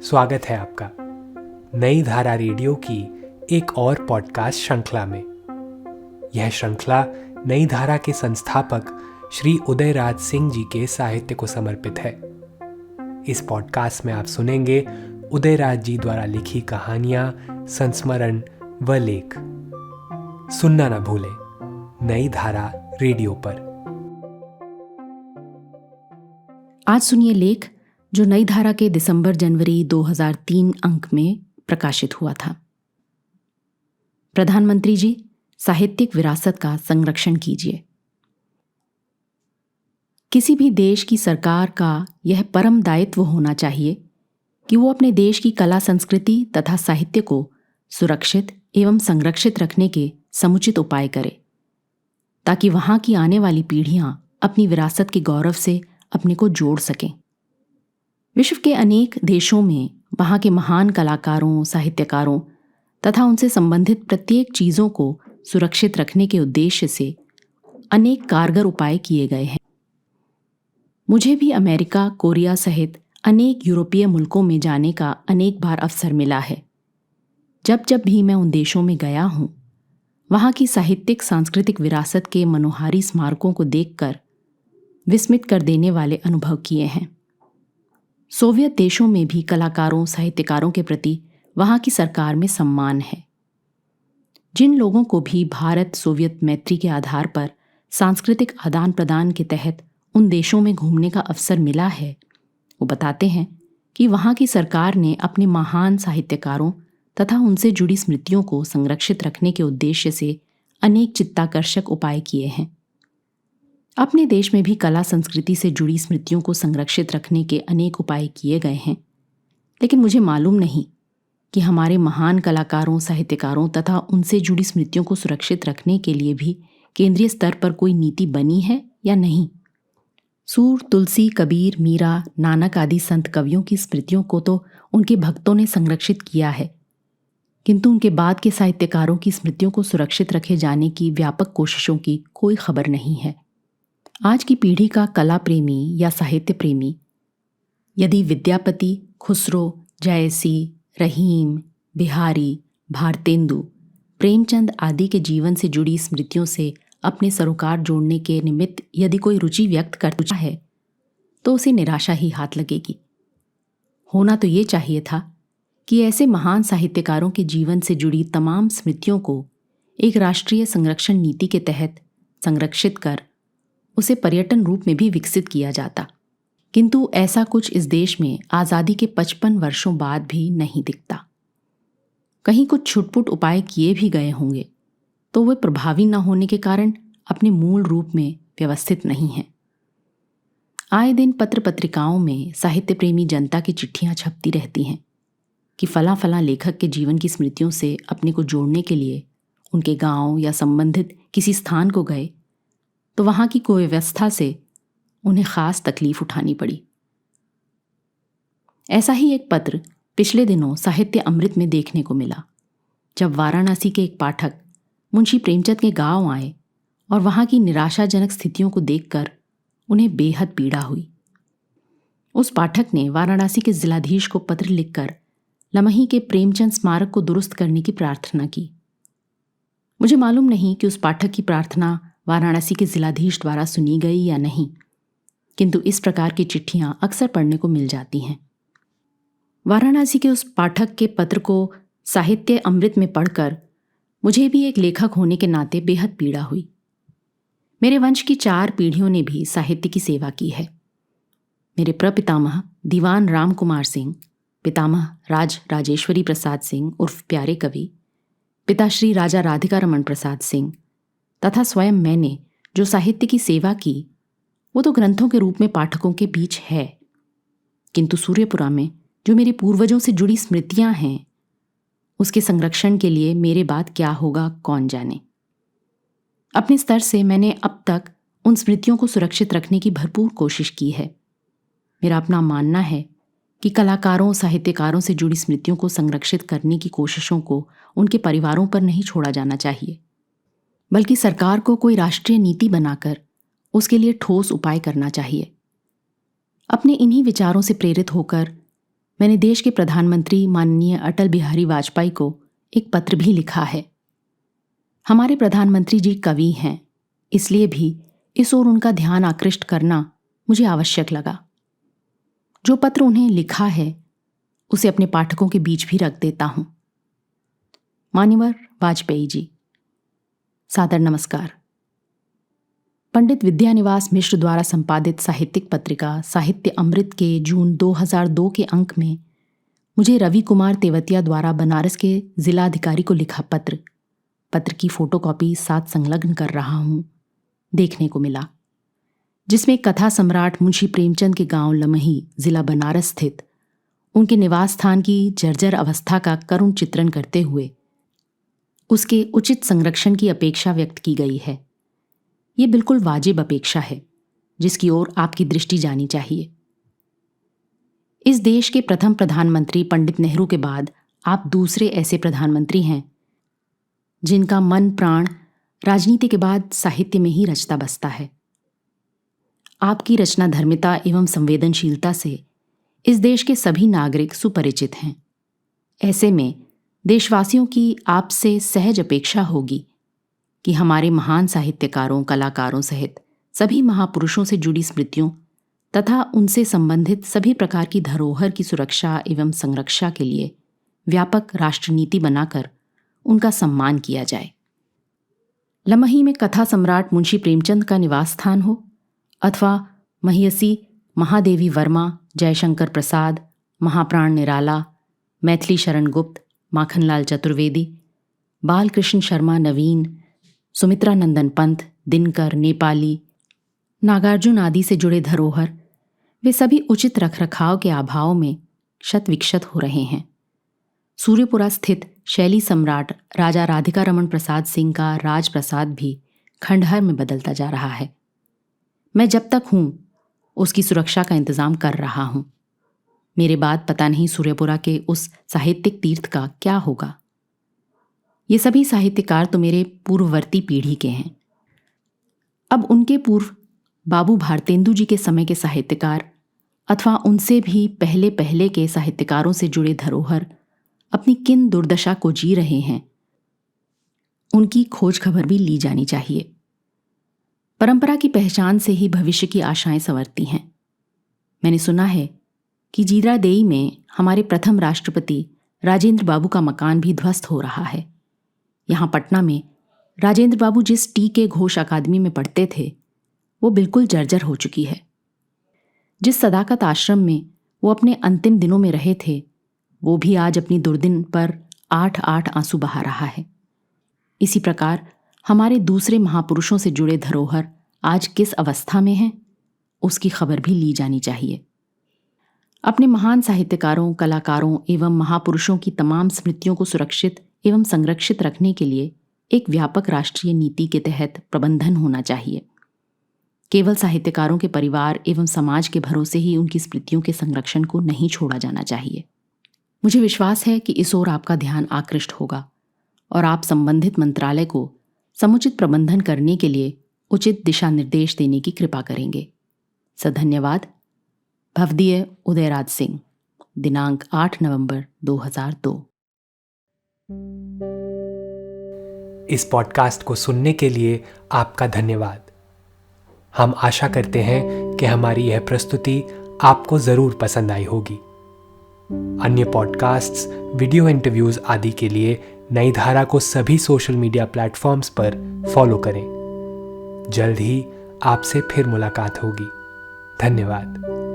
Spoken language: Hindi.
स्वागत है आपका नई धारा रेडियो की एक और पॉडकास्ट श्रृंखला में। यह श्रृंखला नई धारा के संस्थापक श्री उदयराज सिंह जी के साहित्य को समर्पित है। इस पॉडकास्ट में आप सुनेंगे उदयराज जी द्वारा लिखी कहानियां, संस्मरण व लेख। सुनना न भूलें नई धारा रेडियो पर। आज सुनिए लेख जो नई धारा के दिसंबर-जनवरी 2003 अंक में प्रकाशित हुआ था। प्रधानमंत्री जी, साहित्यिक विरासत का संरक्षण कीजिए। किसी भी देश की सरकार का यह परम दायित्व होना चाहिए कि वो अपने देश की कला, संस्कृति तथा साहित्य को सुरक्षित एवं संरक्षित रखने के समुचित उपाय करे, ताकि वहां की आने वाली पीढ़ियां अपनी विरासत के गौरव से अपने को जोड़ सकें। विश्व के अनेक देशों में वहाँ के महान कलाकारों, साहित्यकारों तथा उनसे संबंधित प्रत्येक चीज़ों को सुरक्षित रखने के उद्देश्य से अनेक कारगर उपाय किए गए हैं। मुझे भी अमेरिका, कोरिया सहित अनेक यूरोपीय मुल्कों में जाने का अनेक बार अवसर मिला है। जब जब भी मैं उन देशों में गया हूँ, वहाँ की साहित्यिक सांस्कृतिक विरासत के मनोहारी स्मारकों को देखकर विस्मित कर देने वाले अनुभव किए हैं। सोवियत देशों में भी कलाकारों, साहित्यकारों के प्रति वहाँ की सरकार में सम्मान है। जिन लोगों को भी भारत सोवियत मैत्री के आधार पर सांस्कृतिक आदान प्रदान के तहत उन देशों में घूमने का अवसर मिला है, वो बताते हैं कि वहाँ की सरकार ने अपने महान साहित्यकारों तथा उनसे जुड़ी स्मृतियों को संरक्षित रखने के उद्देश्य से अनेक चित्ताकर्षक उपाय किए हैं। अपने देश में भी कला संस्कृति से जुड़ी स्मृतियों को संरक्षित रखने के अनेक उपाय किए गए हैं, लेकिन मुझे मालूम नहीं कि हमारे महान कलाकारों, साहित्यकारों तथा उनसे जुड़ी स्मृतियों को सुरक्षित रखने के लिए भी केंद्रीय स्तर पर कोई नीति बनी है या नहीं। सूर, तुलसी, कबीर, मीरा, नानक आदि संत कवियों की स्मृतियों को तो उनके भक्तों ने संरक्षित किया है, किंतु उनके बाद के साहित्यकारों की स्मृतियों को सुरक्षित रखे जाने की व्यापक कोशिशों की कोई खबर नहीं है। आज की पीढ़ी का कला प्रेमी या साहित्य प्रेमी यदि विद्यापति, खुसरो, जयसी, रहीम, बिहारी, भारतेंदु, प्रेमचंद आदि के जीवन से जुड़ी स्मृतियों से अपने सरोकार जोड़ने के निमित्त यदि कोई रुचि व्यक्त करता है तो उसे निराशा ही हाथ लगेगी। होना तो ये चाहिए था कि ऐसे महान साहित्यकारों के जीवन से जुड़ी तमाम स्मृतियों को एक राष्ट्रीय संरक्षण नीति के तहत संरक्षित कर उसे पर्यटन रूप में भी विकसित किया जाता, किंतु ऐसा कुछ इस देश में आज़ादी के 55 वर्षों बाद भी नहीं दिखता। कहीं कुछ छुटपुट उपाय किए भी गए होंगे तो वे प्रभावी न होने के कारण अपने मूल रूप में व्यवस्थित नहीं हैं। आए दिन पत्र पत्रिकाओं में साहित्य प्रेमी जनता की चिट्ठियां छपती रहती हैं कि फलां फलां लेखक के जीवन की स्मृतियों से अपने को जोड़ने के लिए उनके गांव या संबंधित किसी स्थान को गए तो वहाँ की कुव्यवस्था से उन्हें खास तकलीफ उठानी पड़ी। ऐसा ही एक पत्र पिछले दिनों साहित्य अमृत में देखने को मिला, जब वाराणसी के एक पाठक मुंशी प्रेमचंद के गांव आए और वहाँ की निराशाजनक स्थितियों को देखकर उन्हें बेहद पीड़ा हुई। उस पाठक ने वाराणसी के जिलाधीश को पत्र लिखकर लमही के प्रेमचंद स्मारक को दुरुस्त करने की प्रार्थना की। मुझे मालूम नहीं कि उस पाठक की प्रार्थना वाराणसी के जिलाधीश द्वारा सुनी गई या नहीं, किंतु इस प्रकार की चिट्ठियां अक्सर पढ़ने को मिल जाती हैं। वाराणसी के उस पाठक के पत्र को साहित्य अमृत में पढ़कर मुझे भी एक लेखक होने के नाते बेहद पीड़ा हुई। मेरे वंश की 4 पीढ़ियों ने भी साहित्य की सेवा की है। मेरे प्रपितामह दीवान राम कुमार सिंह, पितामह राजेश्वरी प्रसाद सिंह उर्फ प्यारे कवि, पिताश्री राजा राधिका रमन प्रसाद सिंह तथा स्वयं मैंने जो साहित्य की सेवा की वो तो ग्रंथों के रूप में पाठकों के बीच है, किंतु सूर्यपुरा में जो मेरे पूर्वजों से जुड़ी स्मृतियां हैं उसके संरक्षण के लिए मेरे बाद क्या होगा कौन जाने। अपने स्तर से मैंने अब तक उन स्मृतियों को सुरक्षित रखने की भरपूर कोशिश की है। मेरा अपना मानना है कि कलाकारों, साहित्यकारों से जुड़ी स्मृतियों को संरक्षित करने की कोशिशों को उनके परिवारों पर नहीं छोड़ा जाना चाहिए, बल्कि सरकार को कोई राष्ट्रीय नीति बनाकर उसके लिए ठोस उपाय करना चाहिए। अपने इन्हीं विचारों से प्रेरित होकर मैंने देश के प्रधानमंत्री माननीय अटल बिहारी वाजपेयी को एक पत्र भी लिखा है। हमारे प्रधानमंत्री जी कवि हैं, इसलिए भी इस ओर उनका ध्यान आकृष्ट करना मुझे आवश्यक लगा। जो पत्र उन्हें लिखा है उसे अपने पाठकों के बीच भी रख देता हूं। मान्यवर वाजपेयी जी, सादर नमस्कार। पंडित विद्यानिवास मिश्र द्वारा संपादित साहित्यिक पत्रिका साहित्य अमृत के जून 2002 के अंक में मुझे रवि कुमार तेवतिया द्वारा बनारस के जिलाधिकारी को लिखा पत्र की फोटोकॉपी साथ संलग्न कर रहा हूं, देखने को मिला, जिसमें कथा सम्राट मुंशी प्रेमचंद के गांव लमही, जिला बनारस स्थित उनके निवास स्थान की जर्जर अवस्था का करुण चित्रण करते हुए उसके उचित संरक्षण की अपेक्षा व्यक्त की गई है। ये बिल्कुल वाजिब अपेक्षा है, जिसकी ओर आपकी दृष्टि जानी चाहिए। इस देश के प्रथम प्रधानमंत्री पंडित नेहरू के बाद आप दूसरे ऐसे प्रधानमंत्री हैं जिनका मन प्राण राजनीति के बाद साहित्य में ही रचता बसता है। आपकी रचनाधर्मिता एवं संवेदनशीलता से इस देश के सभी नागरिक सुपरिचित हैं। ऐसे में देशवासियों की आपसे सहज अपेक्षा होगी कि हमारे महान साहित्यकारों, कलाकारों सहित सभी महापुरुषों से जुड़ी स्मृतियों तथा उनसे संबंधित सभी प्रकार की धरोहर की सुरक्षा एवं संरक्षा के लिए व्यापक राष्ट्रनीति बनाकर उनका सम्मान किया जाए। लमही में कथा सम्राट मुंशी प्रेमचंद का निवास स्थान हो अथवा महियसी महादेवी वर्मा, जयशंकर प्रसाद, महाप्राण निराला, मैथिली शरण गुप्त, माखनलाल चतुर्वेदी, बालकृष्ण शर्मा नवीन, सुमित्रा नंदन पंत, दिनकर, नेपाली, नागार्जुन आदि से जुड़े धरोहर वे सभी उचित रखरखाव के अभाव में क्षत विक्षत हो रहे हैं। सूर्यपुरा स्थित शैली सम्राट राजा राधिका रमन प्रसाद सिंह का राजप्रसाद भी खंडहर में बदलता जा रहा है। मैं जब तक हूं उसकी सुरक्षा का इंतजाम कर रहा हूं। मेरे बाद पता नहीं सूर्यपुरा के उस साहित्यिक तीर्थ का क्या होगा। ये सभी साहित्यकार तो मेरे पूर्ववर्ती पीढ़ी के हैं। अब उनके पूर्व बाबू भारतेंदु जी के समय के साहित्यकार अथवा उनसे भी पहले के साहित्यकारों से जुड़े धरोहर अपनी किन दुर्दशा को जी रहे हैं, उनकी खोज खबर भी ली जानी चाहिए। परंपरा की पहचान से ही भविष्य की आशाएं संवरती हैं। मैंने सुना है कि जीरादेई में हमारे प्रथम राष्ट्रपति राजेंद्र बाबू का मकान भी ध्वस्त हो रहा है। यहाँ पटना में राजेंद्र बाबू जिस टी.के. घोष अकादमी में पढ़ते थे वो बिल्कुल जर्जर हो चुकी है। जिस सदाकत आश्रम में वो अपने अंतिम दिनों में रहे थे वो भी आज अपनी दुर्दिन पर 8 आंसू बहा रहा है। इसी प्रकार हमारे दूसरे महापुरुषों से जुड़े धरोहर आज किस अवस्था में हैं, उसकी खबर भी ली जानी चाहिए। अपने महान साहित्यकारों, कलाकारों एवं महापुरुषों की तमाम स्मृतियों को सुरक्षित एवं संरक्षित रखने के लिए एक व्यापक राष्ट्रीय नीति के तहत प्रबंधन होना चाहिए। केवल साहित्यकारों के परिवार एवं समाज के भरोसे ही उनकी स्मृतियों के संरक्षण को नहीं छोड़ा जाना चाहिए। मुझे विश्वास है कि इस ओर आपका ध्यान आकृष्ट होगा और आप संबंधित मंत्रालय को समुचित प्रबंधन करने के लिए उचित दिशा निर्देश देने की कृपा करेंगे। सधन्यवाद। भवदीय उदयराज सिंह, दिनांक 8 नवंबर 2002। इस पॉडकास्ट को सुनने के लिए आपका धन्यवाद। हम आशा करते हैं कि हमारी यह प्रस्तुति आपको ज़रूर पसंद आई होगी। अन्य पॉडकास्ट्स, वीडियो इंटरव्यूज़ आदि के लिए नई धारा को सभी सोशल मीडिया प्लेटफॉर्म्स पर फॉलो करें। जल्द ही आपसे फिर मुलाकात होगी। धन्यवाद।